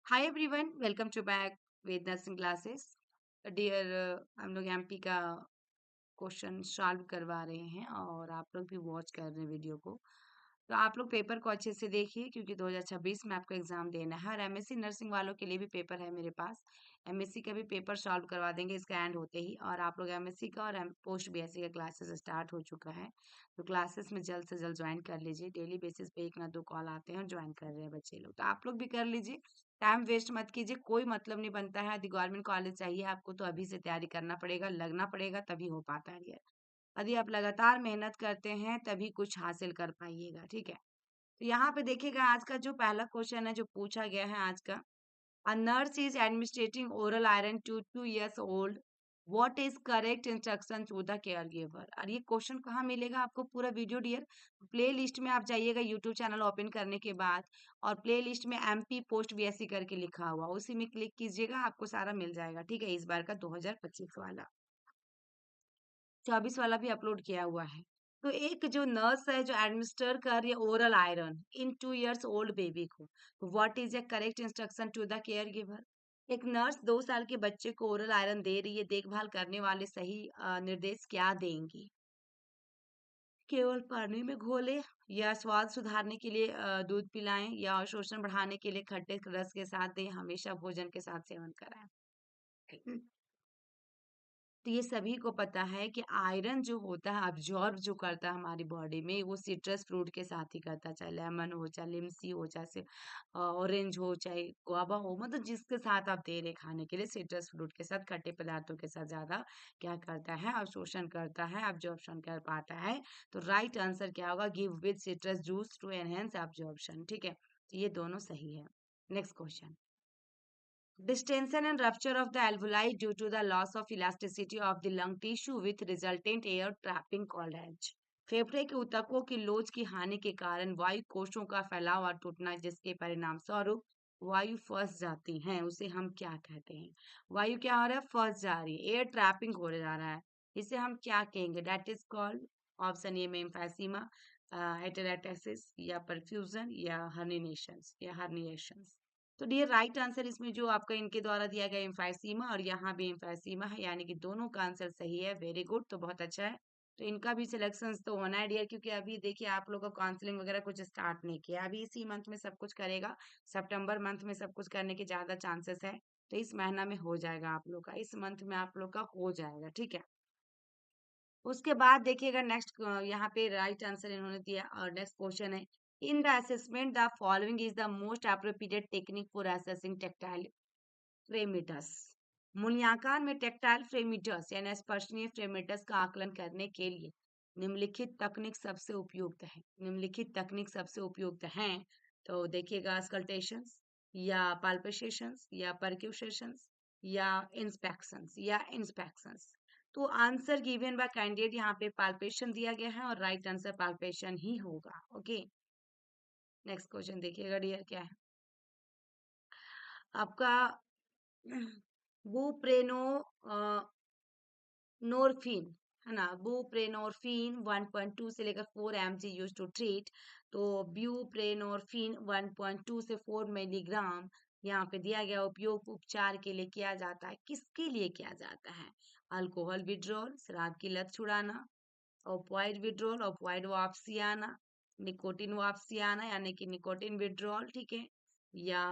Hi everyone, welcome to back with nursing classes. Dear, हम लोग MP का question solve करवा रहे हैं और आप लोग भी वॉच कर रहे हैं वीडियो को। तो आप लोग पेपर को अच्छे से देखिए क्योंकि 2026 में आपको एग्जाम देना है और एमएससी नर्सिंग वालों के लिए भी पेपर है मेरे पास। एमएससी का भी पेपर सॉल्व करवा देंगे इसका एंड होते ही। और आप लोग एमएससी का और पोस्ट बीएससी का क्लासेस स्टार्ट हो चुका है, तो क्लासेस में जल्द से जल्द ज्वाइन कर लीजिए। डेली बेसिस पे एक ना दो कॉल आते हैं और ज्वाइन कर रहे हैं बच्चे लोग, तो आप लोग भी कर लीजिए। टाइम वेस्ट मत कीजिए, कोई मतलब नहीं बनता है। यदि गवर्नमेंट कॉलेज चाहिए आपको तो अभी से तैयारी करना पड़ेगा, लगना पड़ेगा, तभी हो पाता है ये। यदि आप लगातार मेहनत करते हैं तभी कुछ हासिल कर पाइएगा, ठीक है। तो यहाँ पे देखिएगा, आज का जो पहला क्वेश्चन है जो पूछा गया है आज का, a nurse is administrating oral iron to 2 years old, what is correct instruction to the caregiver. और ये क्वेश्चन कहाँ मिलेगा आपको पूरा वीडियो डियर? प्ले लिस्ट में आप जाइएगा यूट्यूब चैनल ओपन करने के बाद, और प्ले लिस्ट में एमपी पोस्ट बीएससी करके लिखा हुआ, उसी में क्लिक कीजिएगा, आपको सारा मिल जाएगा, ठीक है। इस बार का 2025 वाला, 24 वाला भी अपलोड किया हुआ है। तो एक जो नर्स है जो एडमिनिस्टर कर रही है oral iron in 2 years old baby को, तो what is a correct instruction to the caregiver. एक नर्स 2 साल के बच्चे को ओरल आयरन दे रही है, देखभाल करने वाले सही निर्देश क्या देंगी? केवल पानी में घोले, या स्वाद सुधारने के लिए दूध पिलाएं, या अवशोषण बढ़ाने के लिए खट्टे रस के साथ दें, हमेशा भोजन के साथ सेवन कराएं। तो ये सभी को पता है कि आयरन जो होता है अब्जॉर्ब जो करता है हमारी बॉडी में, वो सिट्रस फ्रूट के साथ ही करता है। चाहे लेमन हो, चाहे लिमसी हो, चाहे ऑरेंज हो, चाहे गुआवा हो, मतलब जिसके साथ आप दे रहे खाने के लिए, सिट्रस फ्रूट के साथ, खट्टे पदार्थों के साथ ज्यादा क्या करता है, अवशोषण करता है, अब्जॉर्प्शन कर पाता है। तो राइट आंसर क्या होगा? Give with citrus juice to enhance absorption, ठीक है। तो ये दोनों सही है। Next question, distension and rupture of the alveoli due to the loss of elasticity of the lung tissue with resultant air trapping called as। फेफड़े के ऊतकों की लोच की हानि के कारण वायु कोशों का फैलाव और टूटना, जिसके परिणाम स्वरूप वायु फंस जाती हैं, उसे हम क्या कहते हैं? वायु क्या हो रहा है? फंस जा रही है, एयर ट्रैपिंग हो जा रहा है, इसे हम क्या कहेंगे? That is called, option A में एम्फाइसीमा, हेटेराइटिस, या परफ्यूजन, या हर्निनेशंस, या हर्निएशंस। तो डियर, राइट आंसर इसमें जो आपका इनके द्वारा दिया गया एम्फाइसीमा, और यहाँ भी एम्फाइसीमा है, यानी कि दोनों का आंसर सही है। वेरी गुड, तो बहुत अच्छा है। तो इनका भी सिलेक्शन तो होना है डियर, क्योंकि अभी देखिए आप लोग का काउंसलिंग वगैरह कुछ स्टार्ट नहीं किया, अभी इसी मंथ में सब कुछ करेगा। सितंबर मंथ में सब कुछ करने के ज्यादा चांसेस है, तो इस महीना में हो जाएगा आप लोग का, इस मंथ में आप लोग का हो जाएगा, ठीक है। उसके बाद देखिएगा नेक्स्ट, यहाँ पे राइट आंसर इन्होंने दिया, और नेक्स्ट क्वेश्चन है, in the assessment the following is the most appropriate technique for assessing tactile fremitus. मूल्यांकन में टेक्टाइल फ्रेमिटस यानी स्पर्शनीय फ्रेमिटस का आकलन करने के लिए निम्नलिखित तकनीक सबसे उपयुक्त है। निम्नलिखित तकनीक सबसे उपयुक्त हैं, तो देखिएगा, स्कल्टेशंस, या पाल्पेशंस, या परक्यूशंस, या इंस्पेक्शंस। तो आंसर गिवन बाय कैंडिडेट, यहाँ पे पाल्पेशन दिया गया है और राइट आंसर पाल्पेशन ही होगा। ओके, नेक्स्ट क्वेश्चन देखिएगा डियर, क्या है आपका? बुप्रेनो नोरफिन, है ना, बुप्रेनोरफिन 1.2 से लेकर 4 mg यूज टू ट्रीट। तो ब्यूप्रेनोरफिन 1.2 से 4 मिलीग्राम यहाँ पे दिया गया, उपयोग उपचार के लिए किया जाता है। किसके लिए किया जाता है? अल्कोहल विड्रॉल, शराब की लत छुड़ाना, ऑपवाइड विड्रॉल, ऑपवाइड वापसी आना, निकोटिन वापसी आना यानी कि निकोटिन विड्रॉल, ठीक है, या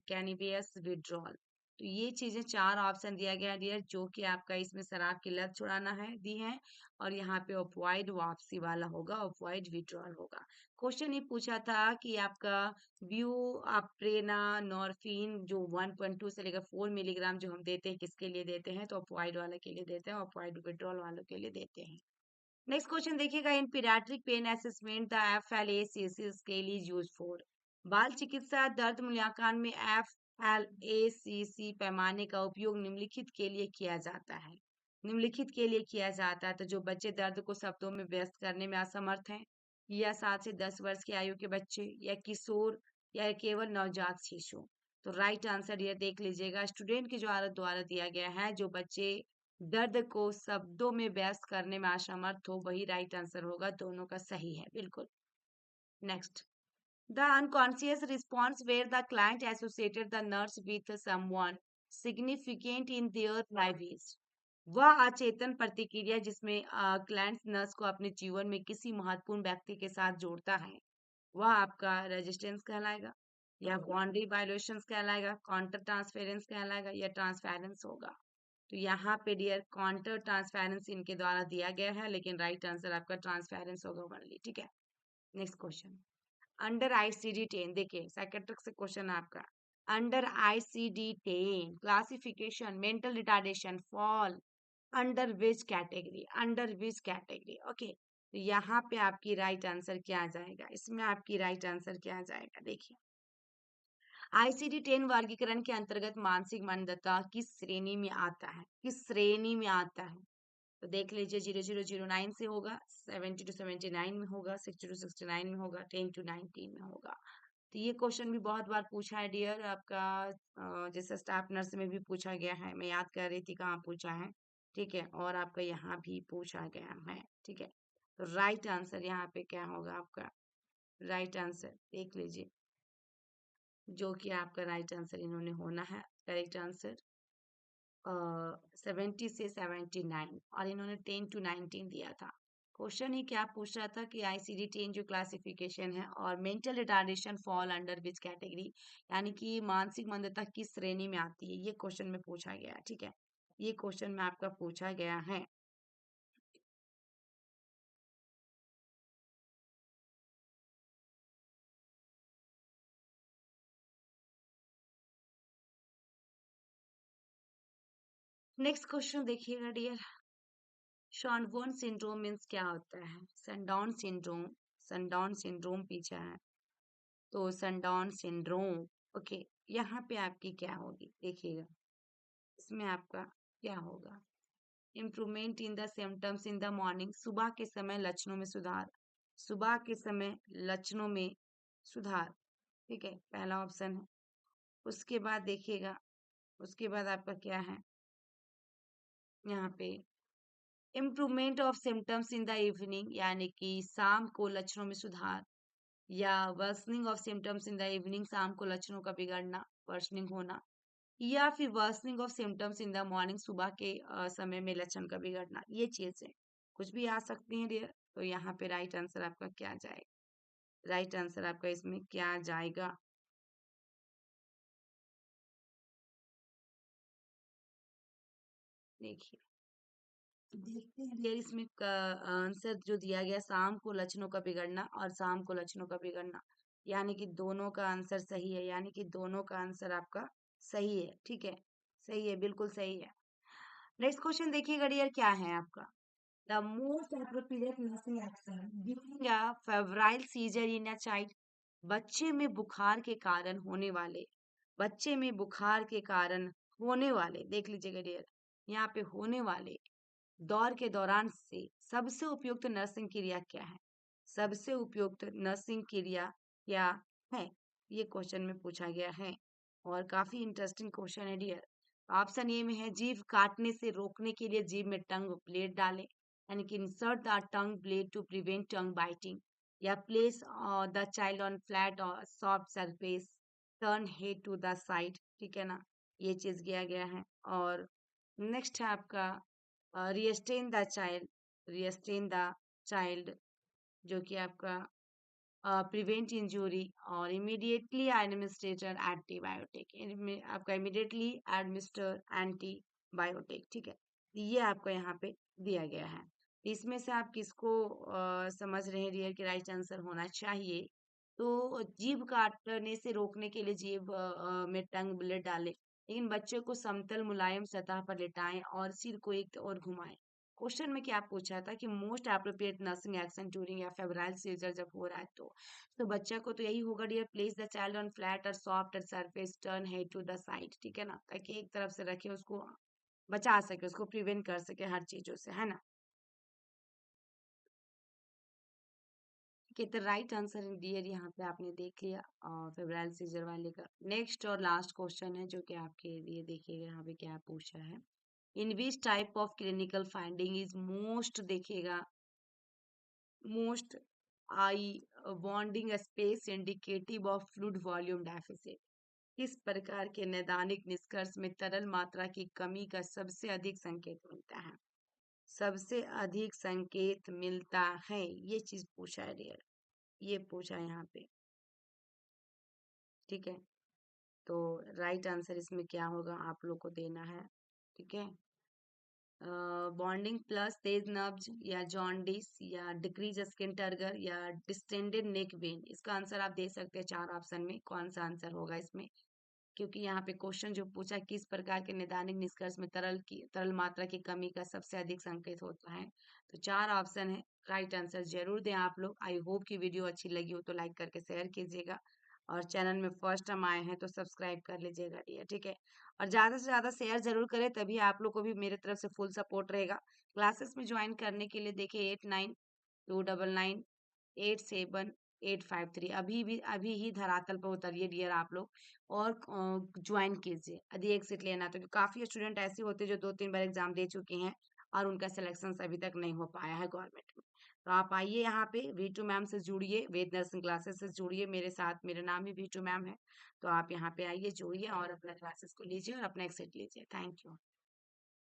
कैनिबियस विड्रॉल। तो ये चीजें चार ऑप्शन दिया गया डियर, जो कि आपका इसमें शराब की लत छुड़ाना है दी है, और यहाँ पे ऑपवाइड वापसी वाला होगा, ऑपवाइड विड्रॉल होगा। क्वेश्चन ये पूछा था कि आपका व्यू अप्रेना नॉर्फिन जो 1.2 से लेकर 4 मिलीग्राम जो हम देते हैं, किसके लिए देते हैं? तो ऑपवाइड वाले के लिए देते हैं, ऑपवाइड विड्रॉल वालों के लिए देते हैं। नेक्स्ट क्वेश्चन देखिएगा, in paediatric pain assessment the FLACC scale is use for. बाल चिकित्सा दर्द मूल्यांकन में FLACC पैमाने का उपयोग निम्नलिखित के लिए किया जाता है। निम्नलिखित के लिए किया जाता है, तो जो बच्चे दर्द को शब्दों में व्यक्त करने में असमर्थ हैं, या 7 से 10 वर्ष की आयु के बच्चे, या किशोर, या केवल नवजात शिशु। तो राइट आंसर ये देख लीजिएगा, स्टूडेंट के द्वारा दिया गया है, जो बच्चे दर्द को शब्दों में व्यक्त करने में असमर्थ हो, वही राइट आंसर होगा। दोनों का सही है बिल्कुल। Next, The unconscious response where the client associated the nurse with someone significant in their lives. वह अचेतन प्रतिक्रिया जिसमें क्लाइंट नर्स को अपने जीवन में किसी महत्वपूर्ण व्यक्ति के साथ जोड़ता है, वह आपका रेजिस्टेंस कहलाएगा, या बाउंड्री वायलेशंस कहलाएगा, काउंटर ट्रांसफेरेंस कहलाएगा, या ट्रांसफेरेंस होगा। तो यहाँ पे डियर काउंटर ट्रांसफेरेंस इनके द्वारा दिया गया है, लेकिन राइट आंसर आपका ट्रांसफेरेंस होगा ओनली। ठीक है, नेक्स्ट क्वेश्चन। अंडर ICD-10 देखिए साइकेट्रिक से क्वेश्चन है आपका। Under ICD-10 classification mental retardation fall under which category, under which category. Okay, तो यहाँ पे आपकी राइट आंसर क्या आ जाएगा, इसमें आपकी राइट आंसर क्या आ जाएगा, देखिए ICD-10 वर्गीकरण के अंतर्गत मानसिक मंदता किस श्रेणी में आता है, किस श्रेणी में आता है। तो देख लीजिए 0009 से होगा, 70 to 79 में होगा, 60 to 69 में होगा, 10 to 19 में होगा। तो ये क्वेश्चन भी बहुत बार पूछा है डियर आपका, जैसे स्टाफ नर्स में भी पूछा गया है, मैं याद कर रही थी कहाँ पूछा है। ठीक है, और आपका यहाँ भी पूछा गया है। ठीक है, तो राइट आंसर यहाँ पे क्या होगा आपका, राइट आंसर देख लीजिए, जो कि आपका राइट आंसर इन्होंने होना है, करेक्ट आंसर 70 से 79, और इन्होंने 10 to 19 दिया था। क्वेश्चन ही क्या पूछ रहा था कि ICD-10 जो क्लासिफिकेशन है और mental retardation fall under which category, यानी कि मानसिक मंदता किस श्रेणी में आती है, ये क्वेश्चन में पूछा गया है। ठीक है, ये क्वेश्चन में आपका पूछा गया है। नेक्स्ट क्वेश्चन देखिएगा डियर, शॉनबोर्न सिंड्रोम मीन्स क्या होता है, सनडाउन सिंड्रोम, सनडाउन सिंड्रोम पीछा है, तो सनडाउन सिंड्रोम। ओके, यहाँ पे आपकी क्या होगी देखिएगा, इसमें आपका क्या होगा, improvement in the symptoms in the morning, सुबह के समय लक्षणों में सुधार, सुबह के समय लक्षणों में सुधार। ठीक है, पहला ऑप्शन है। उसके बाद देखिएगा, उसके बाद आपका क्या है यहाँ पे, improvement of symptoms in the evening, यानी कि शाम को लक्षणों में सुधार, या worsening of symptoms in the evening, शाम को लक्षणों का बिगड़ना, वर्सनिंग होना, या फिर worsening of symptoms in the morning, सुबह के समय में लक्षण का बिगड़ना। ये चीजें कुछ भी आ सकती हैं डियर। तो यहाँ पे राइट आंसर आपका क्या जाएगा, राइट आंसर आपका इसमें क्या जाएगा, देखिए देखते हैं डियर, इसमें आंसर जो दिया गया शाम को लक्षणों का बिगड़ना और शाम को लक्षणों का बिगड़ना, यानी कि दोनों का आंसर सही है, यानी कि दोनों का आंसर आपका सही है। ठीक है, सही है, बिल्कुल सही है। नेक्स्ट क्वेश्चन देखिएगा डियर, क्या है आपका, the most appropriate nursing action during a febrile seizure in a child, बच्चे में बुखार के कारण होने वाले, बच्चे में बुखार के कारण होने वाले, देख लीजिएगा डियर, यहाँ पे होने वाले दौर के दौरान से सबसे उपयुक्त नर्सिंग क्रिया क्या है, सबसे उपयुक्त नर्सिंग क्रिया क्या है, ये क्वेश्चन में पूछा गया है, और काफी इंटरेस्टिंग क्वेश्चन है डियर। ऑप्शन ए में है जीभ काटने से रोकने के लिए जीभ में टंग ब्लेड डालें, यानी कि insert the tongue blade to prevent tongue biting, या place the child on flat और soft surface, turn head to the side. ठीक है ना, ये चीज किया गया है। और नेक्स्ट है आपका रिएस्टेन द चाइल्ड, रिएस्टेन द चाइल्ड, जो कि आपका प्रिवेंट इंजरी, और इमीडिएटली एडमिनिस्ट्रेटर एंटीबायोटिक, इनमें आपका इमीडिएटली एडमिनिस्टर एंटीबायोटिक। ठीक है, ये आपका यहाँ पे दिया गया है। इसमें से आप किसको समझ रहे हैं डियर कि राइट आंसर होना चाहिए, तो जीभ काटने से रोकने के लिए जीभ में टंग ब्लेड डालें, लेकिन बच्चे को समतल मुलायम सतह पर लेटाएं और सिर को एक और घुमाएं। क्वेश्चन में क्या पूछा था कि most appropriate nursing action during या फेब्राइल सीजर जब हो रहा है, तो बच्चा को तो यही होगा dear, place the child on flat और soft surface, turn head to the side. ठीक है ना, ताकि एक तरफ से रखे, उसको बचा सके, उसको प्रिवेंट कर सके हर चीजों से, है ना। ठीक है, तो राइट आंसर डियर यहाँ पे आपने देख लिया फेब्राइल सीजर वाले का। नेक्स्ट और लास्ट क्वेश्चन है जो कि आपके लिए, देखिएगा यहाँ पे क्या पूछा है, in which type of clinical finding is most, देखिएगा most eye bonding space indicative of fluid volume deficit. किस प्रकार के नैदानिक निष्कर्ष में तरल मात्रा की कमी का सबसे अधिक संकेत मिलता है? सबसे अधिक संकेत मिलता है, ये चीज पूछा है डियर, ये पूछा है यहाँ पे। ठीक है, तो राइट आंसर इसमें क्या होगा आप लोग को देना है। ठीक है, बॉन्डिंग प्लस तेज नब्ज या जॉन्डिस या डिक्रीज स्किन टर्गर या डिस्टेंडेड नेक वेन। इसका आंसर आप दे सकते हैं 4 ऑप्शन में, कौन सा आंसर होगा इसमें, क्योंकि यहाँ पे क्वेश्चन जो पूछा किस प्रकार के नैदानिक निष्कर्ष में तरल मात्रा की कमी का सबसे अधिक संकेत होता है, तो 4 ऑप्शन है। राइट आंसर जरूर दें आप लोग। आई होप कि वीडियो अच्छी लगी हो तो लाइक करके शेयर कीजिएगा, और चैनल में फर्स्ट टाइम आए हैं तो सब्सक्राइब कर लीजिएगा डियर। ठीक है, और ज़्यादा से ज़्यादा शेयर जरूर करें, तभी आप लोग को भी मेरे तरफ से फुल सपोर्ट रहेगा। क्लासेस में ज्वाइन करने के लिए देखिए 8929987853 अभी ही धरातल पर उतरिए डियर आप लोग, और ज्वाइन कीजिए। यदि एक सीट लेना तो काफ़ी स्टूडेंट ऐसे होते हैं जो 2-3 बार एग्जाम दे चुके हैं और उनका सिलेक्शन अभी तक नहीं हो पाया है गवर्नमेंट में। तो आप आइए यहाँ पे, वीटू मैम से जुड़िए, वेद नर्सिंग क्लासेस से जुड़िए मेरे साथ, मेरा नाम ही वीटू मैम है। तो आप यहाँ पे आइए, जुड़िए और अपना क्लासेस को लीजिए और अपना एक सीट लीजिए। Thank you.